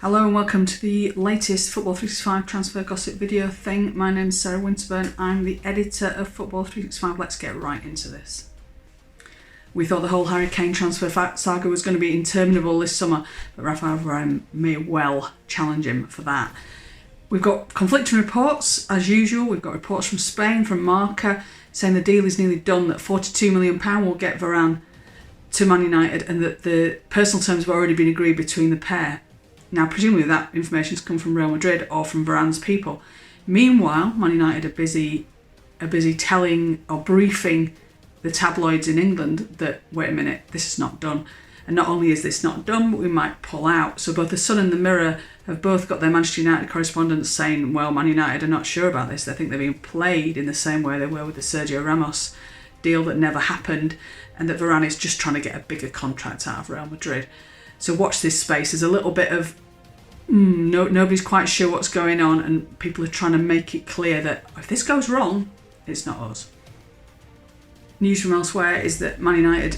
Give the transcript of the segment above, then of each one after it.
Hello and welcome to the latest Football 365 transfer gossip video thing. My name's Sarah Winterburn. I'm the editor of Football 365. Let's get right into this. We thought the whole Harry Kane transfer saga was going to be interminable this summer, but Raphael Varane may well challenge him for that. We've got conflicting reports, as usual. We've got reports from Spain, from Marca, saying the deal is nearly done, that £42 million will get Varane to Man United, and that the personal terms have already been agreed between the pair. Now, presumably that information has come from Real Madrid or from Varane's people. Meanwhile, Man United are busy telling or briefing the tabloids in England that, wait a minute, this is not done. And not only is this not done, but we might pull out. So both the Sun and the Mirror have both got their Manchester United correspondents saying, well, Man United are not sure about this. They think they're being played in the same way they were with the Sergio Ramos deal that never happened, and that Varane is just trying to get a bigger contract out of Real Madrid. So watch this space. There's a little bit of nobody's quite sure what's going on, and people are trying to make it clear that if this goes wrong, it's not us. News from elsewhere is that Man United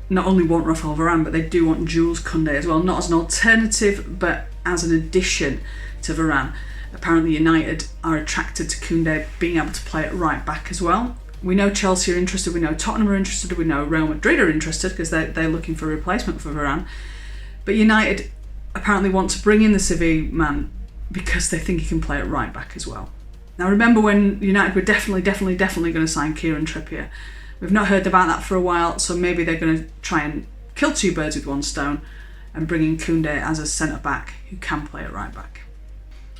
not only want Raphael Varane, but they do want Jules Kounde as well, not as an alternative, but as an addition to Varane. Apparently United are attracted to Kounde being able to play at right back as well. We know Chelsea are interested, we know Tottenham are interested, we know Real Madrid are interested because they're looking for a replacement for Varane. But United apparently want to bring in the Sevilla man because they think he can play at right back as well. Now remember when United were definitely going to sign Kieran Trippier. We've not heard about that for a while, so maybe they're going to try and kill two birds with one stone and bring in Kounde as a centre-back who can play at right back.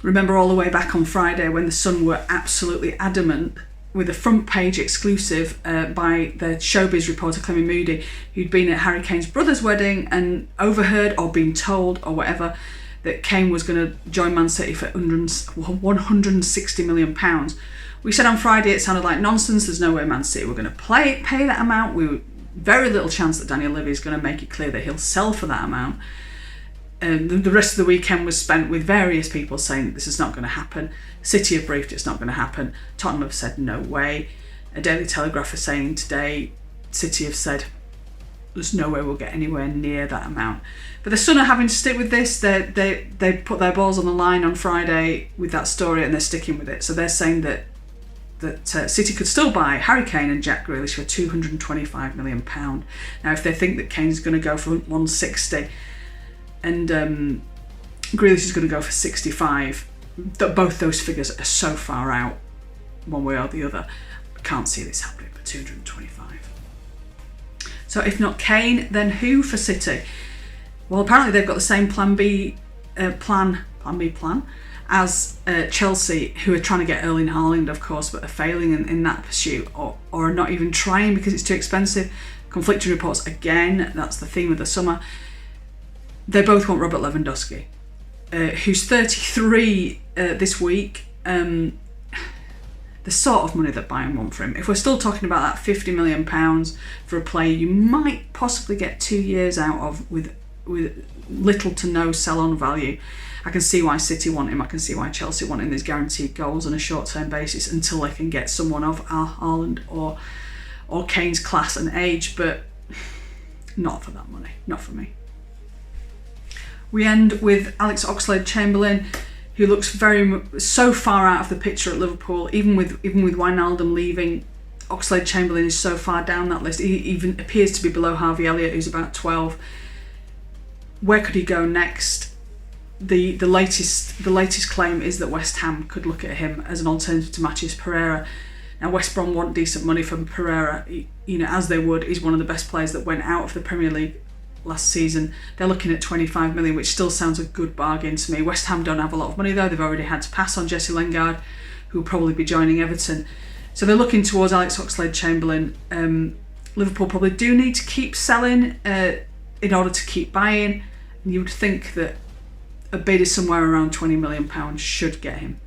Remember all the way back on Friday when the Sun were absolutely adamant with a front page exclusive by the showbiz reporter Clement Moody, who'd been at Harry Kane's brother's wedding and overheard or been told or whatever that Kane was going to join Man City for £160 million. We said on Friday it sounded like nonsense. There's no way Man City were going to pay that amount. Very little chance that Daniel Levy is going to make it clear that he'll sell for that amount. The rest of the weekend was spent with various people saying that this is not going to happen. City have briefed it's not going to happen. Tottenham have said no way. A Daily Telegraph is saying today City have said there's no way we'll get anywhere near that amount. But the Sun are having to stick with this. They put their balls on the line on Friday with that story and they're sticking with it. So they're saying that City could still buy Harry Kane and Jack Grealish for £225 million. Now if they think that Kane's going to go for 160 and Grealish is going to go for 65, that both those figures are so far out one way or the other. I can't see this happening for 225. So if not Kane, then who for City? Well, apparently they've got the same plan B plan as Chelsea, who are trying to get Erling Haaland, of course, but are failing in that pursuit, or are not even trying because it's too expensive. Conflicting reports again, that's the theme of the summer. They both want Robert Lewandowski, who's 33 this week. The sort of money that Bayern want for him. If we're still talking about that £50 million for a player you might possibly get 2 years out of with little to no sell-on value, I can see why City want him. I can see why Chelsea want him. There's guaranteed goals on a short-term basis until they can get someone of Haaland or Kane's class and age, but not for that money. Not for me. We end with Haaland and Oxlade-Chamberlain, who looks so far out of the picture at Liverpool. Even with Wijnaldum leaving, Oxlade-Chamberlain is so far down that list. He even appears to be below Harvey Elliott, who's about 12. Where could he go next? The latest claim is that West Ham could look at him as an alternative to Matheus Pereira. Now West Brom want decent money from Pereira, as they would. He's one of the best players that went out of the Premier League last season. They're looking at 25 million, which still sounds a good bargain to me. West Ham don't have a lot of money though. They've already had to pass on Jesse Lingard, who will probably be joining Everton. So they're looking towards Haaland and Oxlade-Chamberlain. Liverpool probably do need to keep selling in order to keep buying. And you would think that a bid is somewhere around £20 million should get him.